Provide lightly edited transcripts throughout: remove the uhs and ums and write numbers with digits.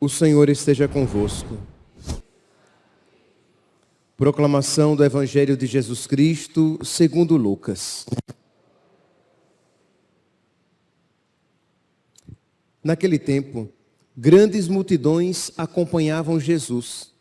O Senhor esteja convosco. Proclamação do Evangelho de Jesus Cristo, segundo Lucas. Naquele tempo, grandes multidões acompanhavam Jesus.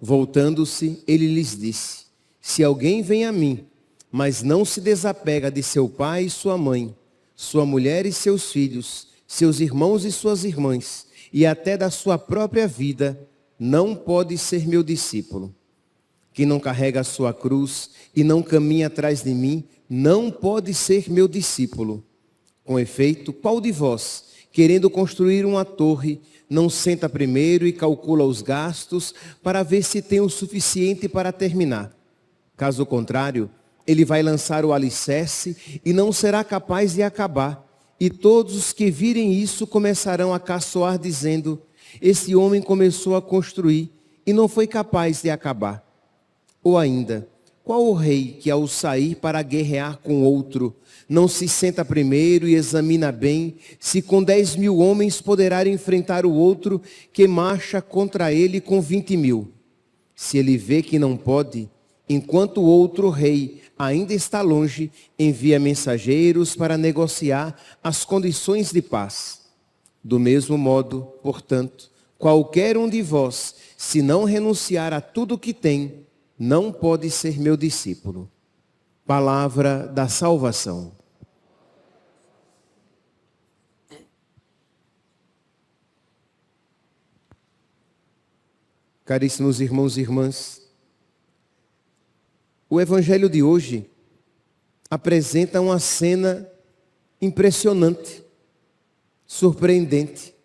Voltando-se, ele lhes disse: se alguém vem a mim, mas não se desapega de seu pai e sua mãe, sua mulher e seus filhos, seus irmãos e suas irmãs, e até da sua própria vida, não pode ser meu discípulo. Quem não carrega a sua cruz e não caminha atrás de mim, não pode ser meu discípulo. Com efeito, qual de vós, querendo construir uma torre, não senta primeiro e calcula os gastos para ver se tem o suficiente para terminar? Caso contrário, ele vai lançar o alicerce e não será capaz de acabar. E todos os que virem isso começarão a caçoar, dizendo: esse homem começou a construir e não foi capaz de acabar. Ou ainda, qual o rei que ao sair para guerrear com outro, não se senta primeiro e examina bem se com 10.000 homens poderá enfrentar o outro que marcha contra ele com 20.000? Se ele vê que não pode, enquanto o outro rei ainda está longe, envia mensageiros para negociar as condições de paz. Do mesmo modo, portanto, qualquer um de vós, se não renunciar a tudo o que tem, não pode ser meu discípulo. Palavra da salvação. Caríssimos irmãos e irmãs, o Evangelho de hoje apresenta uma cena impressionante, surpreendente.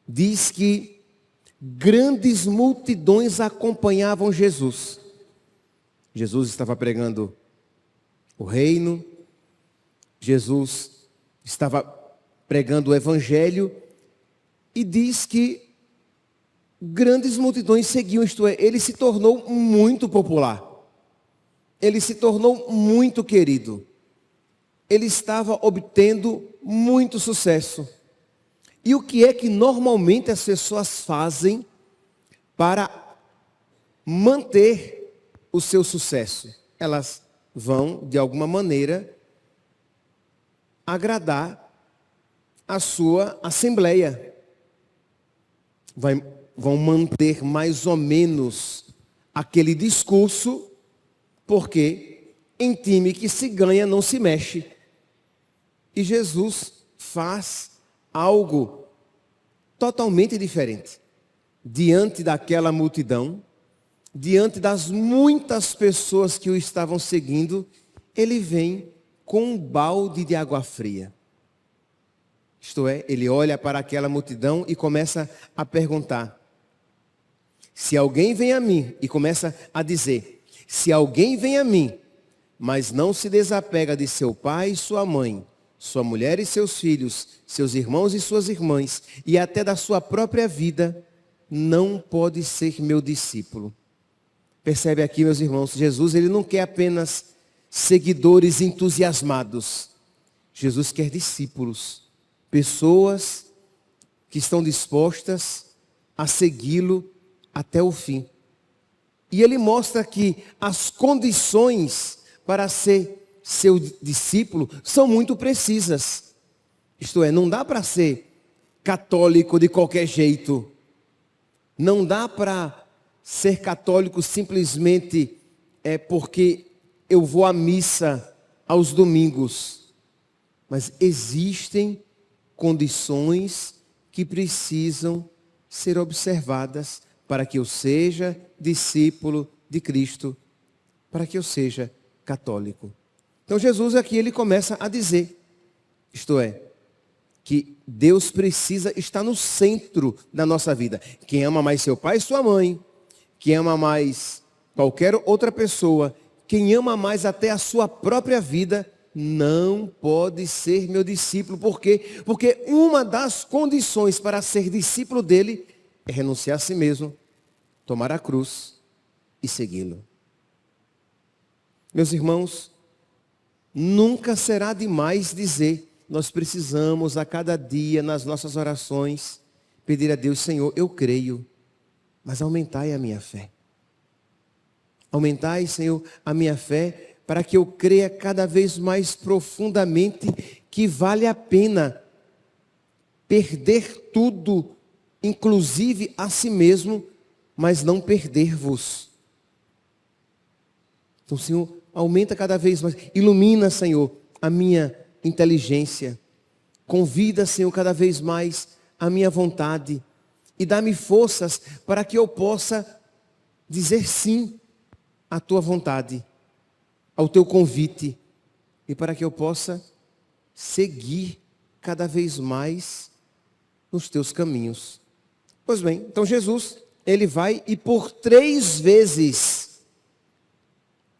Diz que grandes multidões acompanhavam Jesus. Jesus estava pregando o reino, Jesus estava pregando o Evangelho, e diz que grandes multidões seguiam, isto é, ele se tornou muito popular. Ele se tornou muito querido. Ele estava obtendo muito sucesso. E o que é que normalmente as pessoas fazem para manter o seu sucesso? Elas vão, de alguma maneira, agradar a sua assembleia. Vão manter mais ou menos aquele discurso, porque em time que se ganha não se mexe. E Jesus faz algo totalmente diferente. Diante daquela multidão, diante das muitas pessoas que o estavam seguindo, ele vem com um balde de água fria. Isto é, ele olha para aquela multidão e começa a perguntar: se alguém vem a mim, e começa a dizer: se alguém vem a mim, mas não se desapega de seu pai e sua mãe, sua mulher e seus filhos, seus irmãos e suas irmãs, e até da sua própria vida, não pode ser meu discípulo. Percebe aqui, meus irmãos, Jesus ele não quer apenas seguidores entusiasmados. Jesus quer discípulos, pessoas que estão dispostas a segui-lo até o fim. E ele mostra que as condições para ser seu discípulo são muito precisas. Isto é, não dá para ser católico de qualquer jeito. Não dá para ser católico simplesmente porque eu vou à missa aos domingos. Mas existem condições que precisam ser observadas para que eu seja discípulo de Cristo, para que eu seja católico. Então Jesus aqui ele começa a dizer, isto é, que Deus precisa estar no centro da nossa vida. Quem ama mais seu pai e sua mãe, quem ama mais qualquer outra pessoa, quem ama mais até a sua própria vida, não pode ser meu discípulo. Por quê? Porque uma das condições para ser discípulo dele é renunciar a si mesmo, tomar a cruz e segui-lo. Meus irmãos, nunca será demais dizer, nós precisamos a cada dia nas nossas orações pedir a Deus: Senhor, eu creio, mas aumentai a minha fé. Aumentai, Senhor, a minha fé, para que eu creia cada vez mais profundamente que vale a pena perder tudo, inclusive a si mesmo, mas não perder-vos. Então, Senhor, aumenta cada vez mais, ilumina, Senhor, a minha inteligência, convida, Senhor, cada vez mais a minha vontade e dá-me forças para que eu possa dizer sim à tua vontade, ao teu convite, e para que eu possa seguir cada vez mais nos teus caminhos. Pois bem, então Jesus, ele vai e por 3 vezes,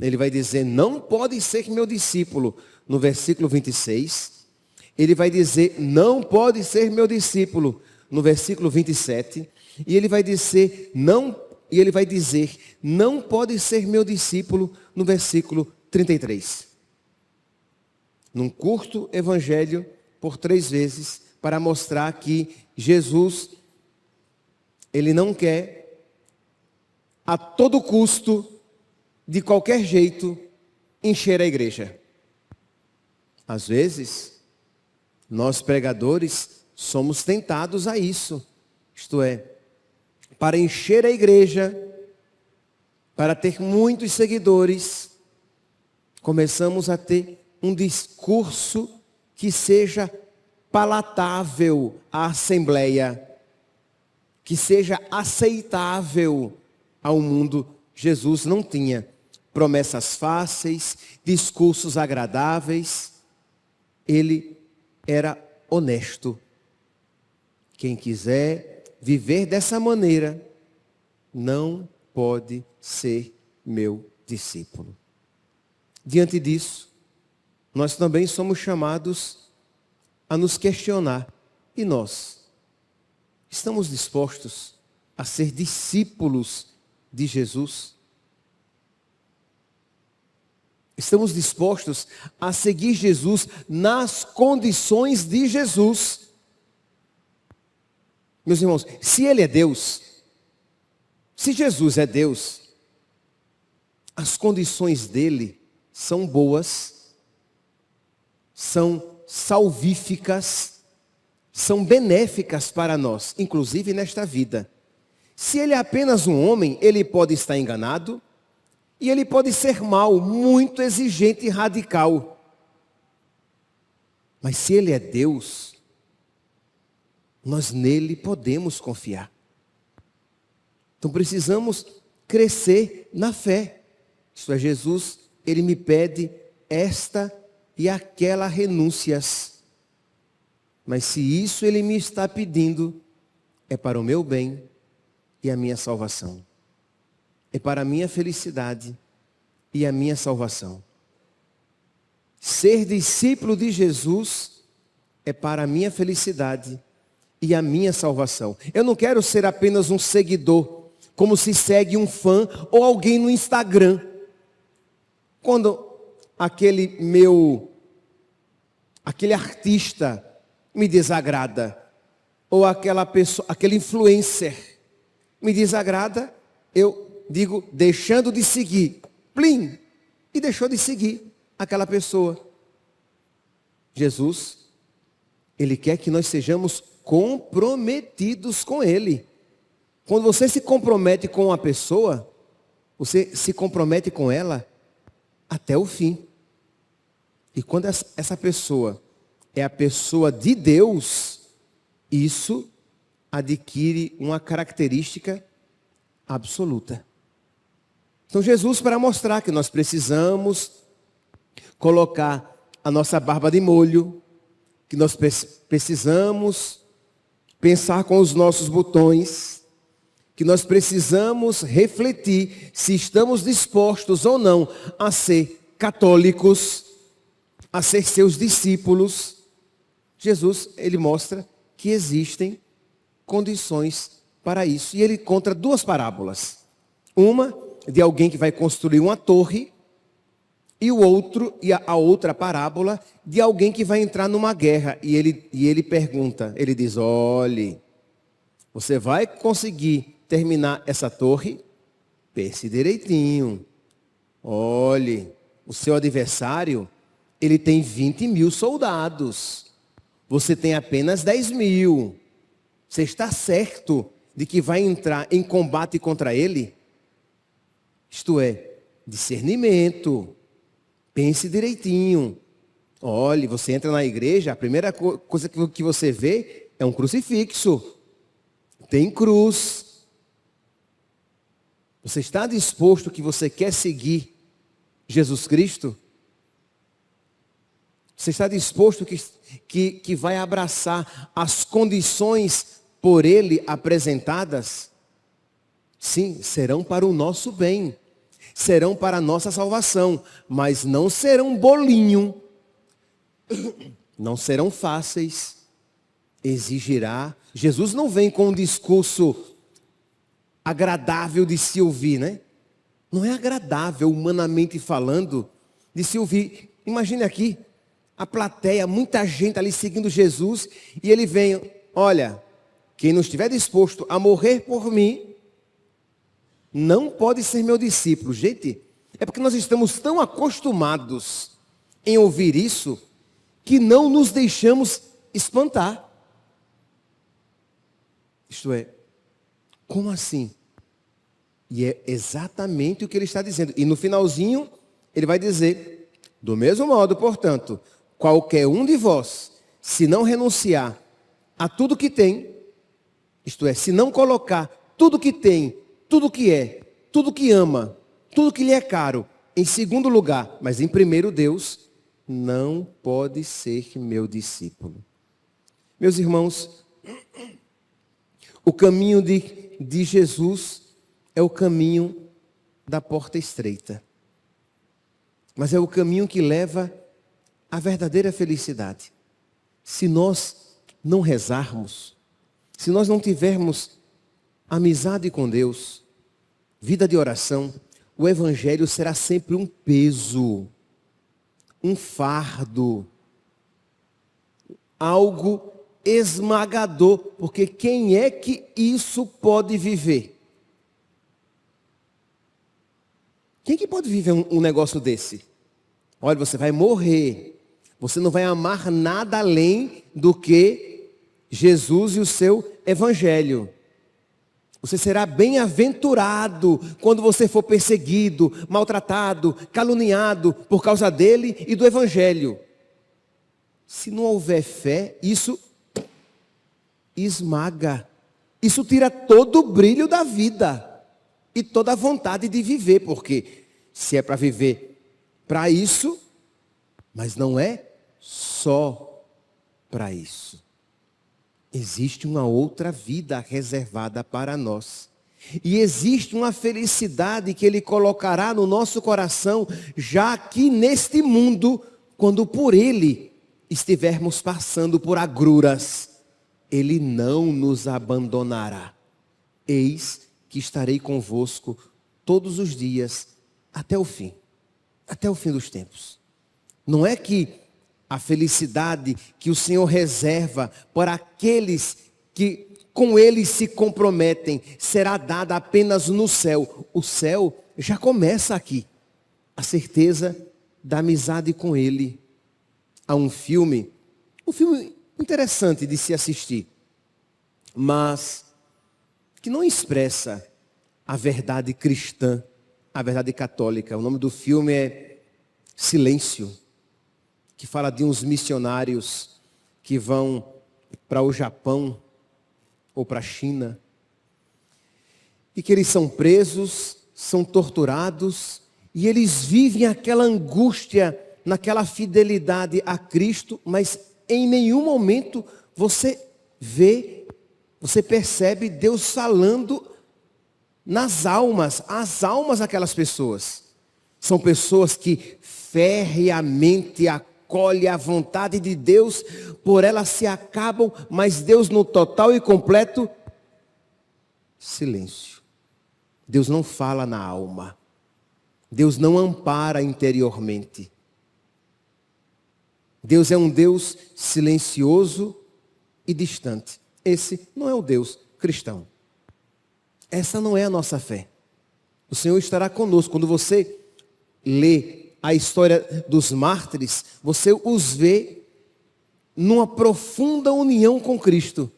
ele vai dizer: não pode ser meu discípulo, no versículo 26. Ele vai dizer: não pode ser meu discípulo, no versículo 27. E ele vai dizer: não pode ser meu discípulo, no versículo 33. Num curto evangelho, por 3 vezes, para mostrar que Jesus, ele não quer, a todo custo, de qualquer jeito, encher a igreja. Às vezes, nós pregadores somos tentados a isso. Isto é, para encher a igreja, para ter muitos seguidores, começamos a ter um discurso que seja palatável à assembleia, que seja aceitável ao mundo. Jesus não tinha promessas fáceis, discursos agradáveis. Ele era honesto. Quem quiser viver dessa maneira, não pode ser meu discípulo. Diante disso, nós também somos chamados a nos questionar. E nós? Estamos dispostos a ser discípulos de Jesus? Estamos dispostos a seguir Jesus nas condições de Jesus? Meus irmãos, se Ele é Deus, se Jesus é Deus, as condições dele são boas, são salvíficas, são benéficas para nós, inclusive nesta vida. Se ele é apenas um homem, ele pode estar enganado, e ele pode ser mau, muito exigente e radical. Mas se ele é Deus, nós nele podemos confiar. Então precisamos crescer na fé. Isto é, Jesus, ele me pede esta e aquela renúncias. Mas se isso ele me está pedindo, é para o meu bem e a minha salvação. É para a minha felicidade e a minha salvação. Ser discípulo de Jesus é para a minha felicidade e a minha salvação. Eu não quero ser apenas um seguidor, como se segue um fã ou alguém no Instagram. Quando aquele artista me desagrada, ou aquela pessoa, aquele influencer me desagrada, eu digo, deixando de seguir, plim, e deixou de seguir aquela pessoa. Jesus, ele quer que nós sejamos comprometidos com ele. Quando você se compromete com uma pessoa, você se compromete com ela até o fim. E quando essa pessoa é a pessoa de Deus, isso adquire uma característica absoluta. Então Jesus, para mostrar que nós precisamos colocar a nossa barba de molho, que nós precisamos pensar com os nossos botões, que nós precisamos refletir se estamos dispostos ou não a ser católicos, a ser seus discípulos. Jesus, ele mostra que existem condições para isso. E ele conta duas parábolas. Uma de alguém que vai construir uma torre, e a outra parábola de alguém que vai entrar numa guerra. E ele pergunta, ele diz, olhe, você vai conseguir terminar essa torre? Pense direitinho. Olhe, o seu adversário, ele tem 20 mil soldados. Você tem apenas 10 mil. Você está certo de que vai entrar em combate contra ele? Isto é, discernimento. Pense direitinho. Olhe, você entra na igreja, a primeira coisa que você vê é um crucifixo. Tem cruz. Você está disposto que você quer seguir Jesus Cristo? Você está disposto que vai abraçar as condições por Ele apresentadas? Sim, serão para o nosso bem. Serão para a nossa salvação. Mas não serão bolinho. Não serão fáceis. Exigirá. Jesus não vem com um discurso agradável de se ouvir, né? Não é agradável, humanamente falando, de se ouvir. Imagine aqui, a plateia, muita gente ali seguindo Jesus, e ele vem, olha, quem não estiver disposto a morrer por mim, não pode ser meu discípulo. Gente, é porque nós estamos tão acostumados em ouvir isso, que não nos deixamos espantar. Isto é, como assim? E é exatamente o que ele está dizendo. E no finalzinho, ele vai dizer, do mesmo modo, portanto, qualquer um de vós, se não renunciar a tudo que tem, isto é, se não colocar tudo que tem, tudo que é, tudo que ama, tudo que lhe é caro, em segundo lugar, mas em primeiro Deus, não pode ser meu discípulo. Meus irmãos, o caminho de Jesus é o caminho da porta estreita. Mas é o caminho que leva à verdadeira felicidade. Se nós não rezarmos, se nós não tivermos amizade com Deus, vida de oração, o evangelho será sempre um peso, um fardo, algo esmagador, porque quem é que isso pode viver? Quem que pode viver um negócio desse? Olha, você vai morrer, você não vai amar nada além do que Jesus e o seu evangelho. Você será bem-aventurado quando você for perseguido, maltratado, caluniado por causa dele e do evangelho. Se não houver fé, isso esmaga. Isso tira todo o brilho da vida e toda a vontade de viver, porque se é para viver para isso, mas não é só para isso. Existe uma outra vida reservada para nós. E existe uma felicidade que Ele colocará no nosso coração, já aqui neste mundo, quando por Ele estivermos passando por agruras. Ele não nos abandonará. Eis que estarei convosco todos os dias, até o fim dos tempos. Não é que a felicidade que o Senhor reserva para aqueles que com Ele se comprometem será dada apenas no céu. O céu já começa aqui. A certeza da amizade com Ele. Há um filme interessante de se assistir, mas que não expressa a verdade cristã, a verdade católica. O nome do filme é Silêncio, que fala de uns missionários que vão para o Japão ou para a China, e que eles são presos, são torturados, e eles vivem aquela angústia, naquela fidelidade a Cristo, mas em nenhum momento você percebe Deus falando nas almas, as almas daquelas pessoas. São pessoas que ferreamente acolhem a vontade de Deus, por elas se acabam, mas Deus no total e completo silêncio. Deus não fala na alma. Deus não ampara interiormente. Deus é um Deus silencioso e distante. Esse não é o Deus cristão. Essa não é a nossa fé. O Senhor estará conosco. Quando você lê a história dos mártires, você os vê numa profunda união com Cristo.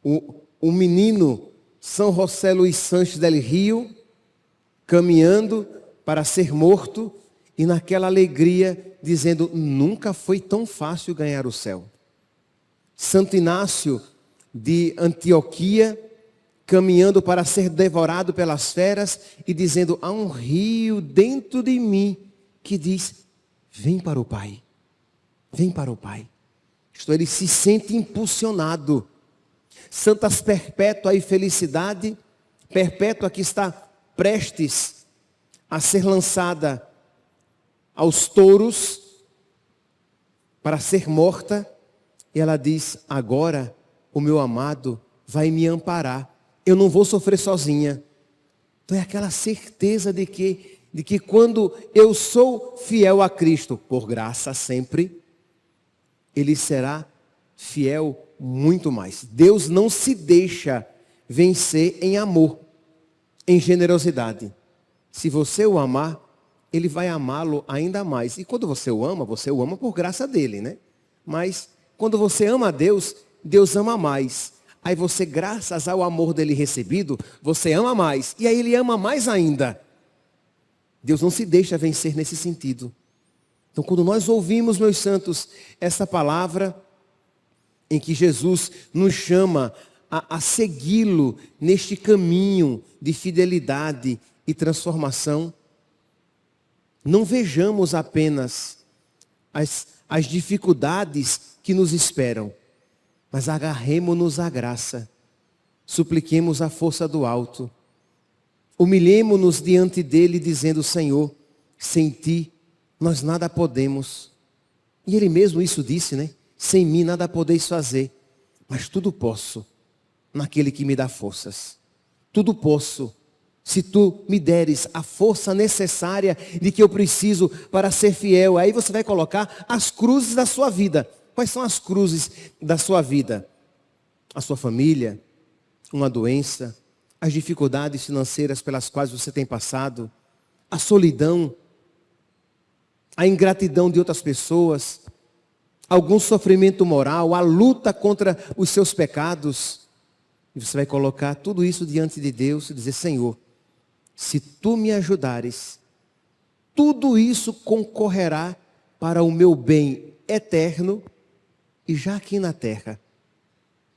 O menino São José Luís Sanches del Rio, caminhando para ser morto, e naquela alegria, dizendo, nunca foi tão fácil ganhar o céu. Santo Inácio de Antioquia, caminhando para ser devorado pelas feras, e dizendo, há um rio dentro de mim, que diz, vem para o Pai. Vem para o Pai. Isto é, ele se sente impulsionado. Santas Perpétua e Felicidade, Perpétua que está prestes a ser lançada aos touros para ser morta, e ela diz, agora o meu amado vai me amparar, eu não vou sofrer sozinha. Então é aquela certeza de que quando eu sou fiel a Cristo, por graça sempre, Ele será fiel muito mais. Deus não se deixa vencer em amor, em generosidade. Se você o amar, Ele vai amá-lo ainda mais. E quando você o ama por graça dele, né? Mas quando você ama a Deus, Deus ama mais. Aí você, graças ao amor dele recebido, você ama mais. E aí Ele ama mais ainda. Deus não se deixa vencer nesse sentido. Então, quando nós ouvimos, meus santos, essa palavra em que Jesus nos chama a segui-lo neste caminho de fidelidade e transformação, não vejamos apenas as dificuldades que nos esperam, mas agarremo-nos à graça, supliquemos a força do alto, humilhemo-nos diante dele dizendo, Senhor, sem ti nós nada podemos. E ele mesmo isso disse, né? Sem mim nada podeis fazer, mas tudo posso naquele que me dá forças. Tudo posso se tu me deres a força necessária de que eu preciso para ser fiel. Aí você vai colocar as cruzes da sua vida. Quais são as cruzes da sua vida? A sua família, uma doença, as dificuldades financeiras pelas quais você tem passado, a solidão, a ingratidão de outras pessoas, algum sofrimento moral, a luta contra os seus pecados. E você vai colocar tudo isso diante de Deus e dizer, Senhor, se tu me ajudares, tudo isso concorrerá para o meu bem eterno e já aqui na terra.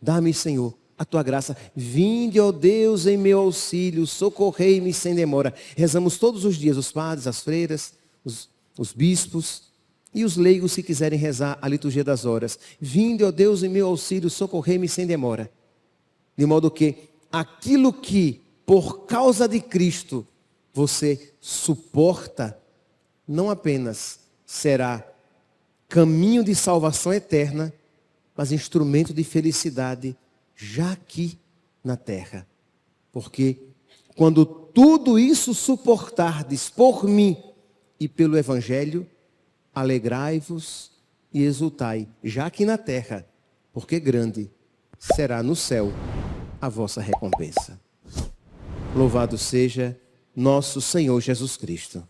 Dá-me, Senhor, a tua graça. Vinde, ó Deus, em meu auxílio, socorrei-me sem demora. Rezamos todos os dias, os padres, as freiras, os bispos e os leigos que quiserem rezar a liturgia das horas. Vinde, ó Deus, em meu auxílio, socorrei-me sem demora. De modo que aquilo que, por causa de Cristo, você suporta, não apenas será caminho de salvação eterna, mas instrumento de felicidade já aqui na terra. Porque quando tudo isso suportardes por mim e pelo Evangelho, alegrai-vos e exultai já aqui na terra, porque grande será no céu a vossa recompensa. Louvado seja nosso Senhor Jesus Cristo.